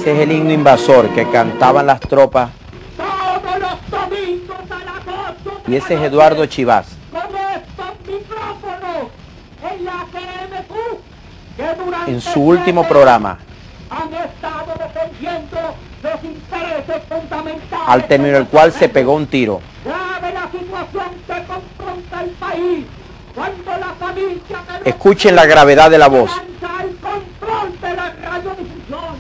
Ese es el himno invasor que cantaban las tropas. Todos los domingos a las 8 Y ese es Eduardo Chivás. con estos micrófonos en la CMQ, que durante En su último 7 programa, han estado defendiendo los intereses fundamentales. al término del cual se pegó un tiro. Grave la situación que confronta el país cuando la familia Escuchen la gravedad de la voz. se lanza el control de la radiodifusión,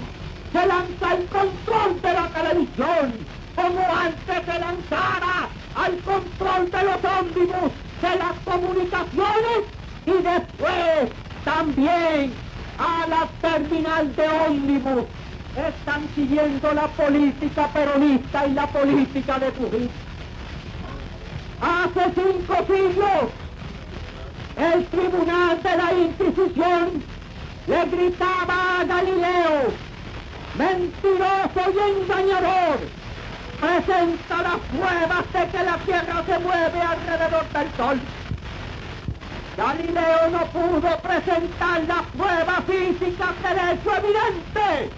se lanza el control de la televisión, como antes se lanzara al control de los ómnibus, de las comunicaciones y después también a la terminal de ómnibus. Están siguiendo la política peronista y la política de Trujillo. Hace 5 siglos, el tribunal de la Inquisición le gritaba a Galileo: mentiroso y engañador, presenta las pruebas de que la Tierra se mueve alrededor del Sol. Galileo no pudo presentar las pruebas físicas del hecho evidente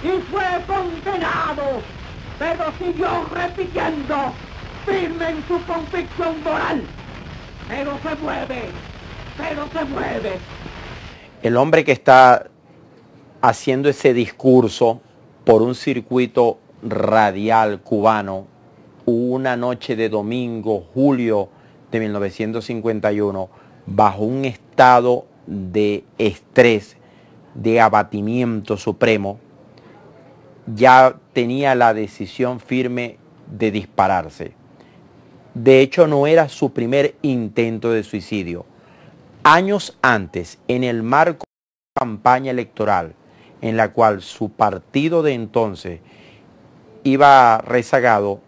y fue condenado, pero siguió repitiendo, firme en su convicción moral. Pero se mueve, pero se mueve. El hombre que está haciendo ese discurso por un circuito radial cubano, una noche de domingo, julio de 1951, bajo un estado de estrés, de abatimiento supremo, ya tenía la decisión firme de dispararse. De hecho, no era su primer intento de suicidio. Años antes, en el marco de una campaña electoral en la cual su partido de entonces iba rezagado,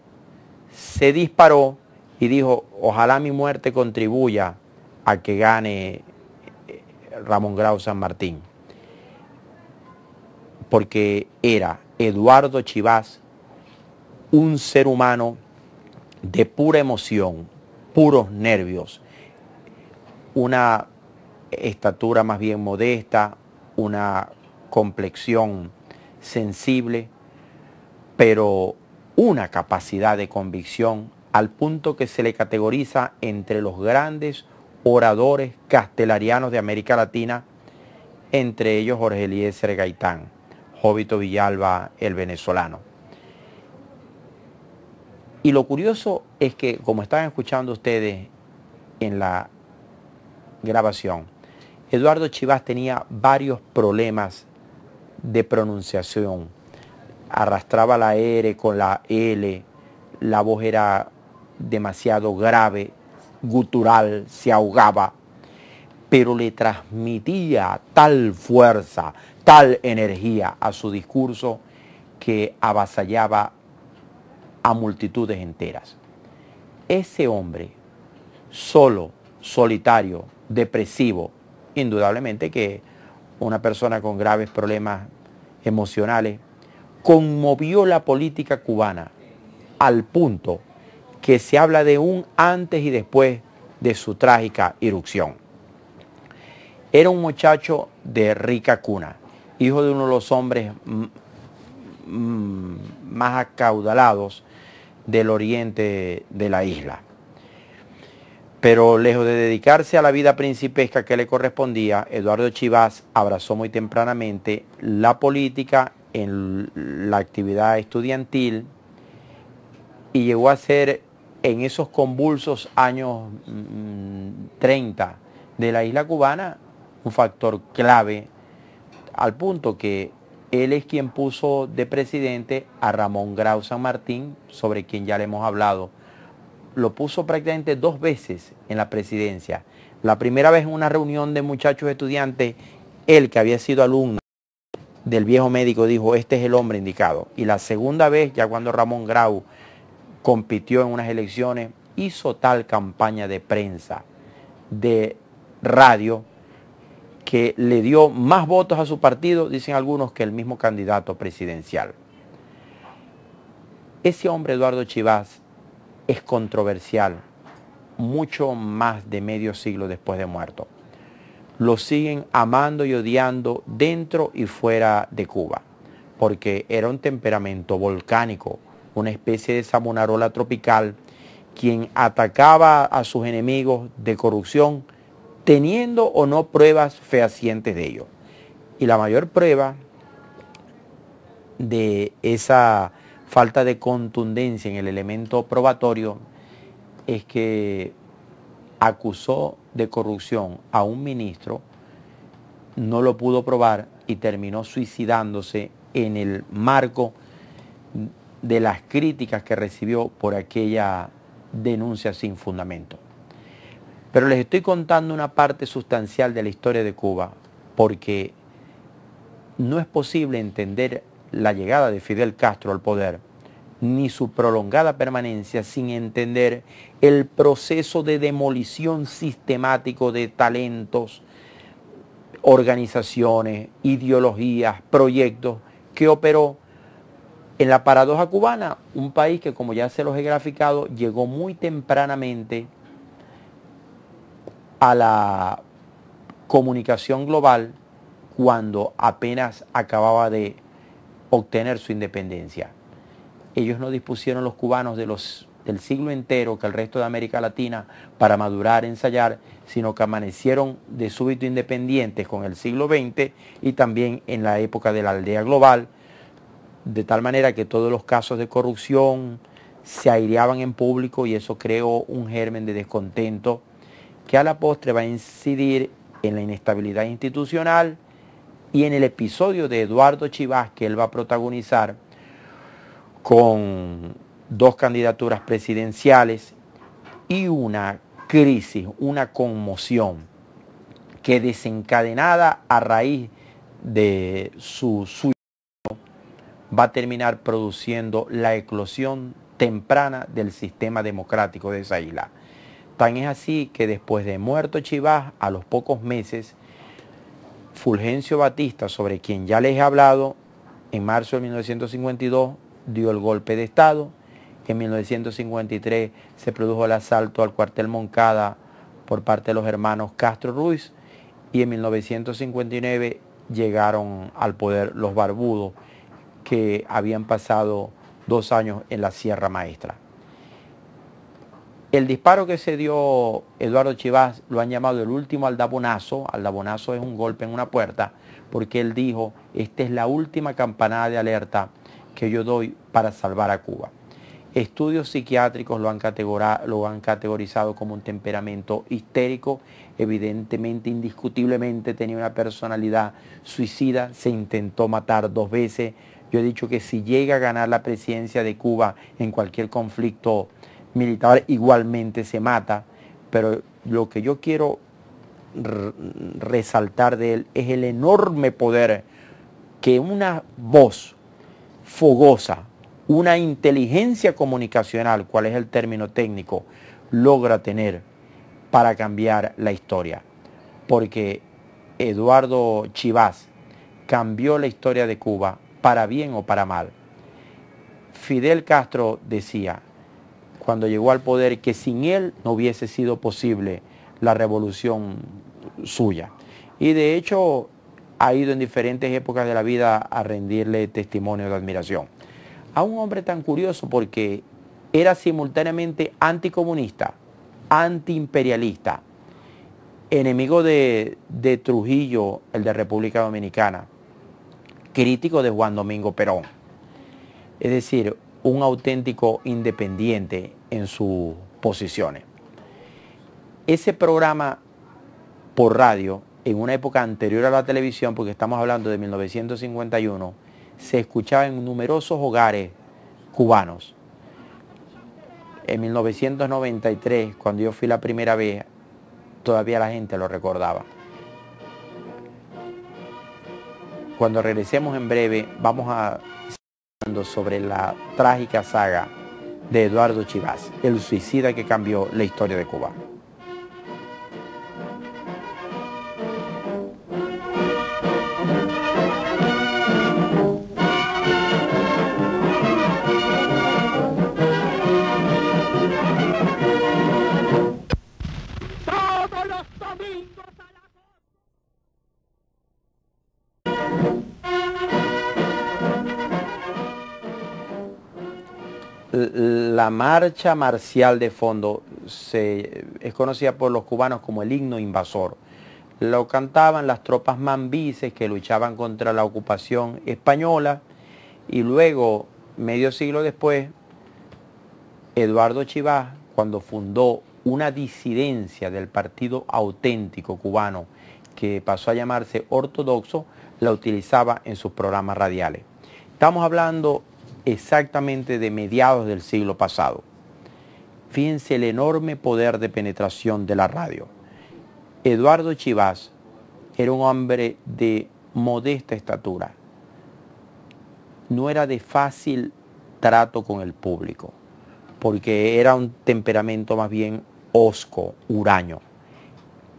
se disparó y dijo: ojalá mi muerte contribuya a que gane Ramón Grau San Martín. Porque era Eduardo Chivás un ser humano de pura emoción, puros nervios, una estatura más bien modesta, una complexión sensible, pero una capacidad de convicción al punto que se le categoriza entre los grandes oradores castelarianos de América Latina, entre ellos Jorge Eliezer Gaitán, Jovito Villalba, el venezolano. Y lo curioso es que, como estaban escuchando ustedes en la grabación, Eduardo Chivás tenía varios problemas de pronunciación. Arrastraba la R con la L, la voz era demasiado grave, gutural, se ahogaba, pero le transmitía tal fuerza, tal energía a su discurso que avasallaba a multitudes enteras. Ese hombre, solo, solitario, depresivo, indudablemente que una persona con graves problemas emocionales, conmovió la política cubana al punto que se habla de un antes y después de su trágica irrupción. Era un muchacho de rica cuna, hijo de uno de los hombres más acaudalados del oriente de la isla. Pero lejos de dedicarse a la vida principesca que le correspondía, Eduardo Chivás abrazó muy tempranamente la política en la actividad estudiantil y llegó a ser, en esos convulsos años 30 de la isla cubana, un factor clave, al punto que él es quien puso de presidente a Ramón Grau San Martín, sobre quien ya le hemos hablado. Lo puso prácticamente 2 veces en la presidencia. La primera vez en una reunión de muchachos estudiantes, él, que había sido alumno del viejo médico, dijo: este es el hombre indicado. Y la segunda vez, ya cuando Ramón Grau compitió en unas elecciones, hizo tal campaña de prensa, de radio, que le dio más votos a su partido, dicen algunos, que el mismo candidato presidencial. Ese hombre, Eduardo Chivas, es controversial, mucho más de medio siglo después de muerto. Lo siguen amando y odiando dentro y fuera de Cuba, porque era un temperamento volcánico, una especie de Savonarola tropical, quien atacaba a sus enemigos de corrupción, teniendo o no pruebas fehacientes de ello. Y la mayor prueba de esa falta de contundencia en el elemento probatorio es que acusó de corrupción a un ministro, no lo pudo probar y terminó suicidándose en el marco de las críticas que recibió por aquella denuncia sin fundamento. Pero les estoy contando una parte sustancial de la historia de Cuba, porque no es posible entender la llegada de Fidel Castro al poder, ni su prolongada permanencia, sin entender el proceso de demolición sistemático de talentos, organizaciones, ideologías, proyectos que operó en la paradoja cubana, un país que, como ya se los he graficado, llegó muy tempranamente a la comunicación global cuando apenas acababa de obtener su independencia. Ellos no dispusieron, los cubanos, del siglo entero que el resto de América Latina para madurar, ensayar, sino que amanecieron de súbito independientes con el siglo XX y también en la época de la aldea global, de tal manera que todos los casos de corrupción se aireaban en público y eso creó un germen de descontento que a la postre va a incidir en la inestabilidad institucional y en el episodio de Eduardo Chivas que él va a protagonizar con 2 candidaturas presidenciales y una crisis, una conmoción que, desencadenada a raíz de su suicidio, va a terminar produciendo la eclosión temprana del sistema democrático de esa isla. Tan es así que después de muerto Chivas, a los pocos meses, Fulgencio Batista, sobre quien ya les he hablado, en marzo de 1952 dio el golpe de Estado. En 1953 se produjo el asalto al cuartel Moncada por parte de los hermanos Castro Ruiz y en 1959 llegaron al poder los barbudos, que habían pasado 2 años en la Sierra Maestra. El disparo que se dio Eduardo Chivas lo han llamado el último aldabonazo. Aldabonazo es un golpe en una puerta, porque él dijo: esta es la última campanada de alerta que yo doy para salvar a Cuba. Estudios psiquiátricos lo han categorizado como un temperamento histérico, evidentemente, indiscutiblemente tenía una personalidad suicida, se intentó matar 2 veces. Yo he dicho que si llega a ganar la presidencia de Cuba en cualquier conflicto militar, igualmente se mata, pero lo que yo quiero resaltar de él es el enorme poder que una voz fogosa, una inteligencia comunicacional, cuál es el término técnico, logra tener para cambiar la historia. Porque Eduardo Chivas cambió la historia de Cuba para bien o para mal. Fidel Castro decía, cuando llegó al poder, que sin él no hubiese sido posible la revolución suya. Y de hecho ha ido en diferentes épocas de la vida a rendirle testimonio de admiración. A un hombre tan curioso, porque era simultáneamente anticomunista, antiimperialista, enemigo de Trujillo, el de República Dominicana, crítico de Juan Domingo Perón. Es decir, un auténtico independiente en sus posiciones. Ese programa por radio, en una época anterior a la televisión, porque estamos hablando de 1951, se escuchaba en numerosos hogares cubanos. En 1993, cuando yo fui la primera vez, todavía la gente lo recordaba. Cuando regresemos en breve, vamos a hablar sobre la trágica saga de Eduardo Chivas, el suicida que cambió la historia de Cuba. Todos los domingos a las 8. La marcha marcial de fondo es conocida por los cubanos como el himno invasor. Lo cantaban las tropas mambises que luchaban contra la ocupación española, y luego, medio siglo después, Eduardo Chivas, cuando fundó una disidencia del Partido Auténtico Cubano, que pasó a llamarse Ortodoxo, la utilizaba en sus programas radiales. Estamos hablando exactamente de mediados del siglo pasado. Fíjense el enorme poder de penetración de la radio. Eduardo Chivas era un hombre de modesta estatura. No era de fácil trato con el público, porque era un temperamento más bien hosco, huraño.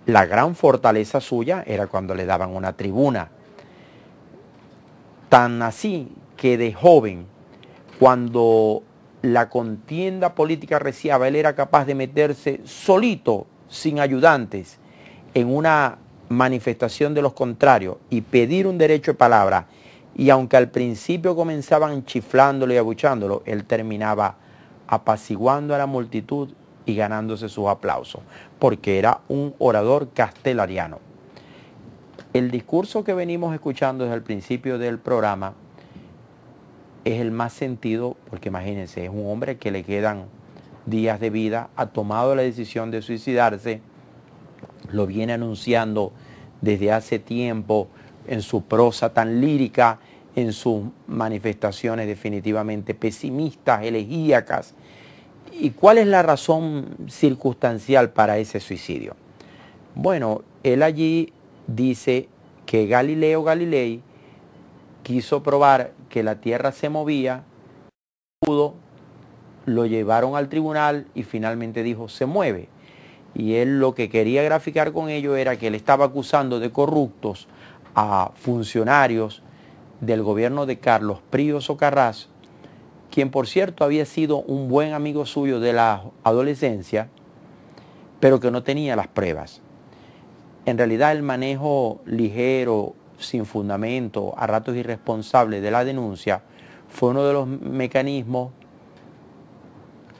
La gran fortaleza suya era cuando le daban una tribuna. Tan así que de joven, cuando la contienda política arreciaba, él era capaz de meterse solito, sin ayudantes, en una manifestación de los contrarios y pedir un derecho de palabra. Y aunque al principio comenzaban chiflándolo y abuchándolo, él terminaba apaciguando a la multitud y ganándose sus aplausos, porque era un orador castellariano. El discurso que venimos escuchando desde el principio del programa es el más sentido, porque imagínense, es un hombre que le quedan días de vida, ha tomado la decisión de suicidarse, lo viene anunciando desde hace tiempo en su prosa tan lírica, en sus manifestaciones definitivamente pesimistas, elegíacas. ¿Y cuál es la razón circunstancial para ese suicidio? Bueno, él allí dice que Galileo Galilei quiso probar que la Tierra se movía, pudo, lo llevaron al tribunal y finalmente dijo, se mueve. Y él lo que quería graficar con ello era que él estaba acusando de corruptos a funcionarios del gobierno de Carlos Prío Socarrás, quien por cierto había sido un buen amigo suyo de la adolescencia, pero que no tenía las pruebas. En realidad el manejo ligero, sin fundamento, a ratos irresponsable de la denuncia, fue uno de los mecanismos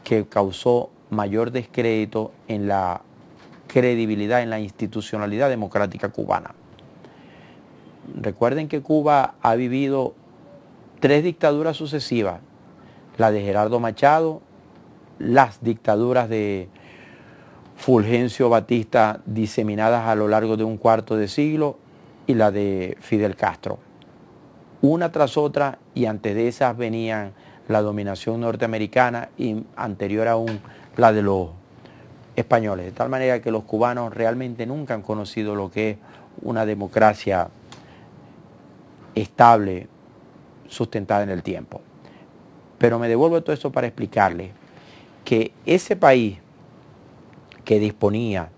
que causó mayor descrédito en la credibilidad, en la institucionalidad democrática cubana. Recuerden que Cuba ha vivido 3 dictaduras sucesivas, la de Gerardo Machado, las dictaduras de Fulgencio Batista diseminadas a lo largo de un cuarto de siglo y la de Fidel Castro. Una tras otra, y antes de esas venían la dominación norteamericana y anterior aún la de los españoles. De tal manera que los cubanos realmente nunca han conocido lo que es una democracia estable, sustentada en el tiempo. Pero me devuelvo todo esto para explicarles que ese país que disponía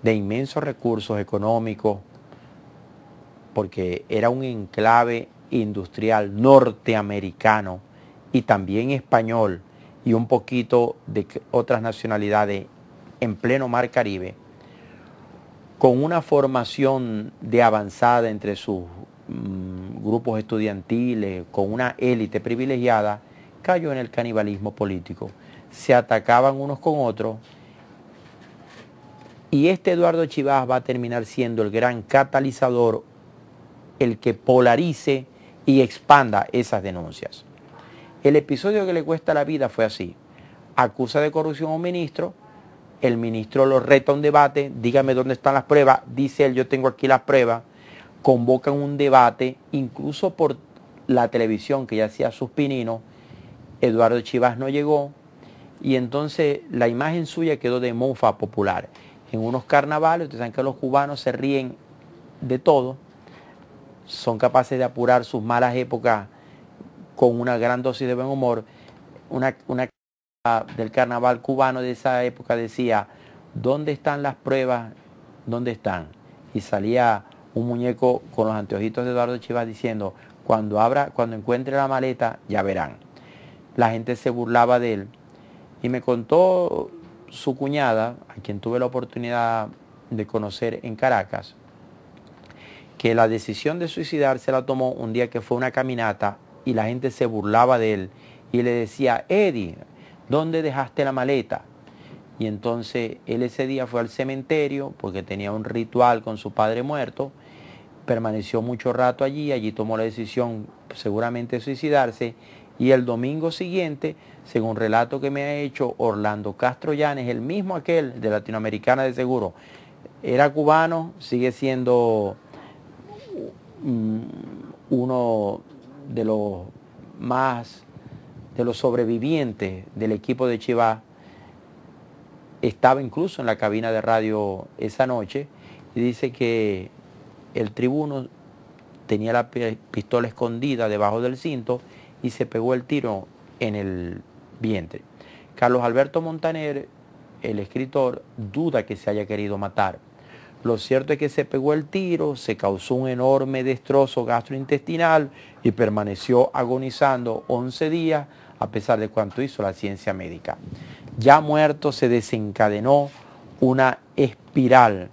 de inmensos recursos económicos, porque era un enclave industrial norteamericano y también español y un poquito de otras nacionalidades en pleno Mar Caribe, con una formación de avanzada entre sus grupos estudiantiles, con una élite privilegiada, cayó en el canibalismo político. Se atacaban unos con otros y este Eduardo Chivas va a terminar siendo el gran catalizador, el que polarice y expanda esas denuncias. El episodio que le cuesta la vida fue así. Acusa de corrupción a un ministro, el ministro lo reta a un debate, dígame dónde están las pruebas, dice él, yo tengo aquí las pruebas, convocan un debate, incluso por la televisión que ya hacía sus pininos, Eduardo Chivas no llegó, y entonces la imagen suya quedó de mofa popular. En unos carnavales, ustedes saben que los cubanos se ríen de todo, son capaces de apurar sus malas épocas con una gran dosis de buen humor, una del carnaval cubano de esa época decía, ¿dónde están las pruebas? ¿Dónde están? Y salía un muñeco con los anteojitos de Eduardo Chivas diciendo, cuando encuentre la maleta, ya verán. La gente se burlaba de él y me contó su cuñada, a quien tuve la oportunidad de conocer en Caracas, que la decisión de suicidarse la tomó un día que fue una caminata y la gente se burlaba de él y le decía, Eddie, ¿dónde dejaste la maleta? Y entonces él ese día fue al cementerio porque tenía un ritual con su padre muerto, permaneció mucho rato allí tomó la decisión seguramente de suicidarse y el domingo siguiente, según relato que me ha hecho Orlando Castro Llanes, el mismo aquel de Latinoamericana de Seguro, era cubano, sigue siendo uno de los sobrevivientes del equipo de Chivas, estaba incluso en la cabina de radio esa noche y dice que el tribuno tenía la pistola escondida debajo del cinto y se pegó el tiro en el vientre. Carlos Alberto Montaner, el escritor, duda que se haya querido matar. Lo cierto es que se pegó el tiro, se causó un enorme destrozo gastrointestinal y permaneció agonizando 11 días a pesar de cuanto hizo la ciencia médica. Ya muerto se desencadenó una espiral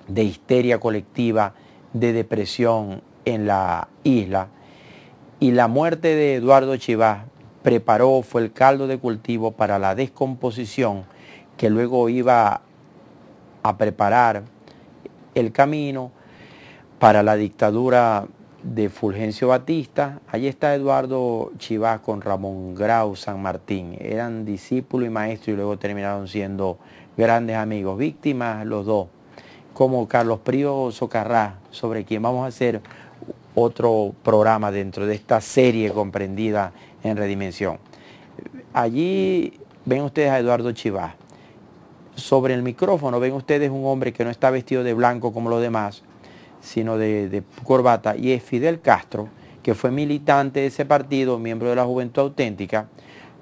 de histeria colectiva, de depresión en la isla y la muerte de Eduardo Chivas fue el caldo de cultivo para la descomposición que luego iba a preparar el camino para la dictadura de Fulgencio Batista. Allí está Eduardo Chivas con Ramón Grau San Martín. Eran discípulo y maestro y luego terminaron siendo grandes amigos, víctimas los dos, como Carlos Prío Socarrá, sobre quien vamos a hacer otro programa dentro de esta serie comprendida en Redimensión. Allí ven ustedes a Eduardo Chivas. Sobre el micrófono ven ustedes un hombre que no está vestido de blanco como los demás, sino de corbata, y es Fidel Castro, que fue militante de ese partido, miembro de la Juventud Auténtica.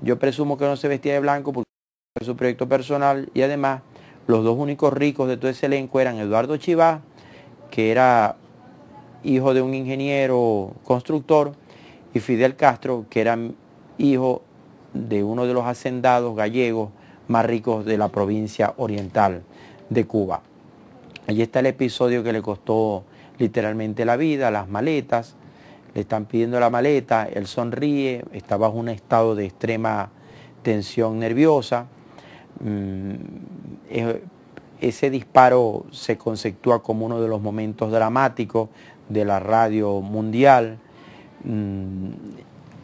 Yo presumo que no se vestía de blanco porque es su proyecto personal, y además los dos únicos ricos de todo ese elenco eran Eduardo Chivas, que era hijo de un ingeniero constructor, y Fidel Castro, que era hijo de uno de los hacendados gallegos más ricos de la provincia oriental de Cuba. Allí está el episodio que le costó literalmente la vida, las maletas. Le están pidiendo la maleta, él sonríe, está bajo un estado de extrema tensión nerviosa. Ese disparo se conceptúa como uno de los momentos dramáticos de la radio mundial.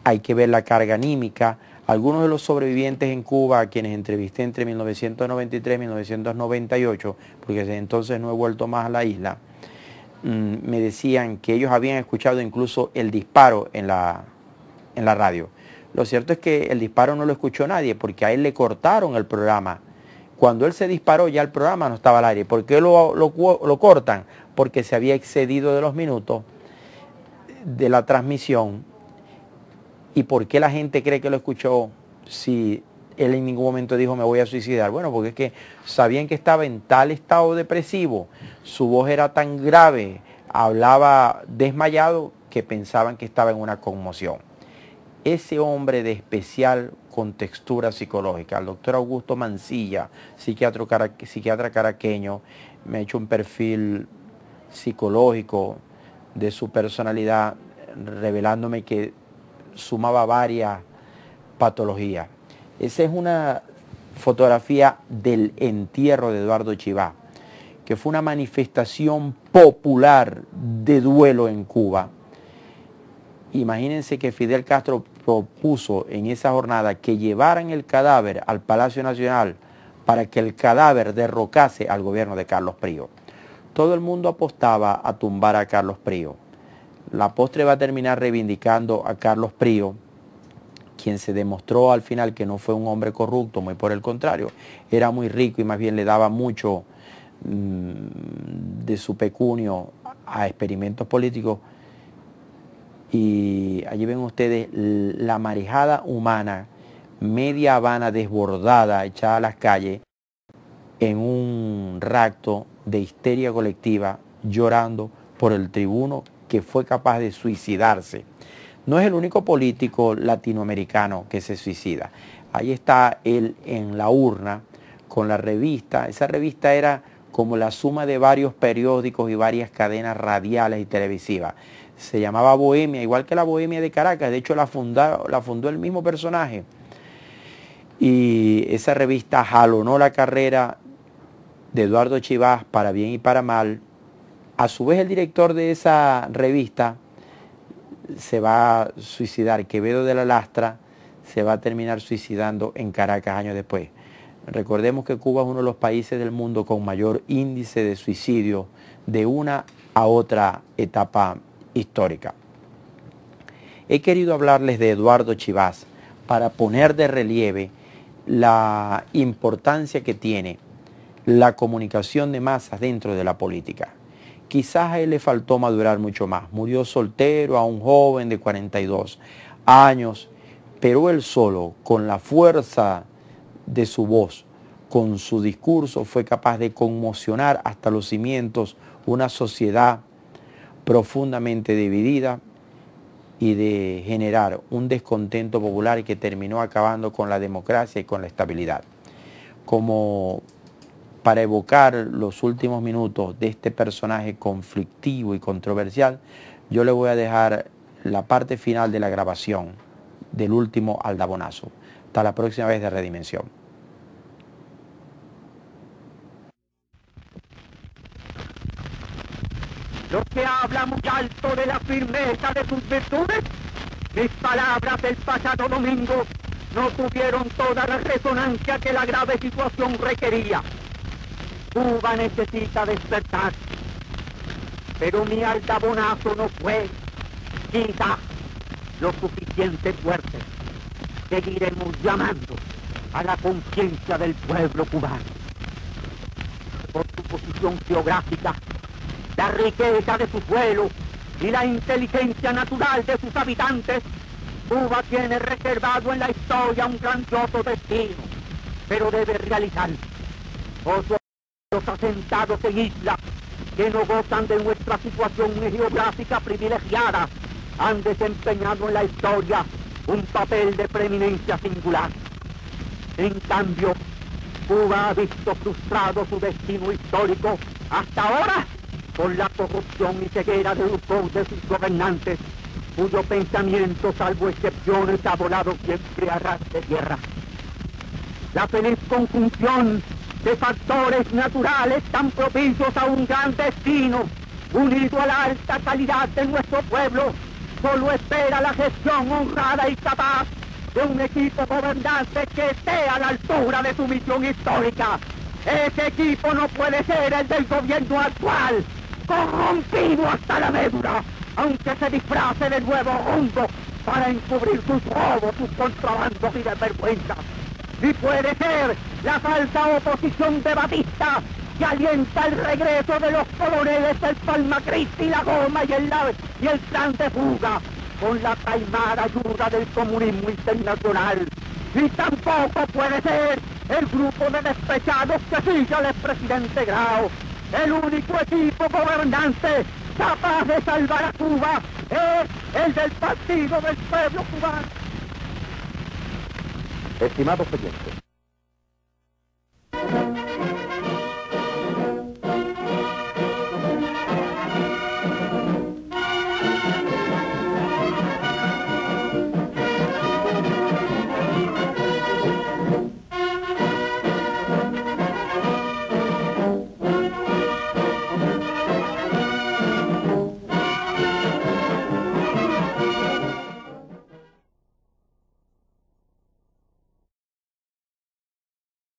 Hay que ver la carga anímica. Algunos de los sobrevivientes en Cuba, a quienes entrevisté entre 1993 y 1998, porque desde entonces no he vuelto más a la isla, me decían que ellos habían escuchado incluso el disparo en la radio. Lo cierto es que el disparo no lo escuchó nadie, porque a él le cortaron el programa. Cuando él se disparó ya el programa no estaba al aire. ¿Por qué lo cortan? Porque se había excedido de los minutos de la transmisión. ¿Y por qué la gente cree que lo escuchó si él en ningún momento dijo me voy a suicidar? Bueno, porque es que sabían que estaba en tal estado depresivo, su voz era tan grave, hablaba desmayado, que pensaban que estaba en una conmoción. Ese hombre de especial contextura psicológica, el doctor Augusto Mancilla, psiquiatra caraqueño, me ha hecho un perfil psicológico de su personalidad, revelándome que sumaba varias patologías. Esa es una fotografía del entierro de Eduardo Chivas, que fue una manifestación popular de duelo en Cuba. Imagínense que Fidel Castro propuso en esa jornada que llevaran el cadáver al Palacio Nacional para que el cadáver derrocase al gobierno de Carlos Prío. Todo el mundo apostaba a tumbar a Carlos Prío. La postre va a terminar reivindicando a Carlos Prío, quien se demostró al final que no fue un hombre corrupto, muy por el contrario, era muy rico y más bien le daba mucho de su pecunio a experimentos políticos. Y allí ven ustedes la marejada humana media Habana desbordada, echada a las calles, en un rapto de histeria colectiva, llorando por el tribuno que fue capaz de suicidarse. No es el único político latinoamericano que se suicida. Ahí está él en la urna con la revista. Esa revista era como la suma de varios periódicos y varias cadenas radiales y televisivas. Se llamaba Bohemia, igual que la Bohemia de Caracas. De hecho, la fundó el mismo personaje. Y esa revista jalonó la carrera de Eduardo Chivás para bien y para mal. A su vez, el director de esa revista se va a suicidar. Quevedo de la Lastra se va a terminar suicidando en Caracas años después. Recordemos que Cuba es uno de los países del mundo con mayor índice de suicidio de una a otra etapa histórica. He querido hablarles de Eduardo Chivás para poner de relieve la importancia que tiene la comunicación de masas dentro de la política. Quizás a él le faltó madurar mucho más. Murió soltero, a un joven de 42 años, pero él solo, con la fuerza de su voz, con su discurso, fue capaz de conmocionar hasta los cimientos una sociedad profundamente dividida y de generar un descontento popular que terminó acabando con la democracia y con la estabilidad. Como para evocar los últimos minutos de este personaje conflictivo y controversial, yo le voy a dejar la parte final de la grabación del último aldabonazo. Hasta la próxima vez de Redimensión. Los que hablan muy alto de la firmeza de sus virtudes, mis palabras del pasado domingo no tuvieron toda la resonancia que la grave situación requería. Cuba necesita despertar, pero mi aldabonazo no fue, quizá, lo suficiente fuerte. Seguiremos llamando a la conciencia del pueblo cubano. Por su posición geográfica, la riqueza de su suelo y la inteligencia natural de sus habitantes, Cuba tiene reservado en la historia un grandioso destino, pero debe realizarlo. Los asentados en islas que no gozan de nuestra situación geográfica privilegiada han desempeñado en la historia un papel de preeminencia singular. En cambio, Cuba ha visto frustrado su destino histórico hasta ahora por la corrupción y ceguera de los de sus gobernantes, cuyo pensamiento, salvo excepciones, ha volado siempre a ras de tierra. La feliz conjunción de factores naturales tan propicios a un gran destino, unido a la alta calidad de nuestro pueblo, solo espera la gestión honrada y capaz de un equipo gobernante que esté a la altura de su misión histórica. Ese equipo no puede ser el del gobierno actual, corrompido hasta la médula, aunque se disfrace de nuevo rumbo para encubrir sus robos, sus contrabandos y desvergüenzas. Y puede ser la falsa oposición de Batista que alienta el regreso de los coroneles del Palma Cristi, la Goma y el plan de fuga, con la taimada ayuda del comunismo internacional. Y tampoco puede ser el grupo de despechados que sigue al expresidente Grau. El único equipo gobernante capaz de salvar a Cuba es el del Partido del Pueblo Cubano. Estimados oyentes,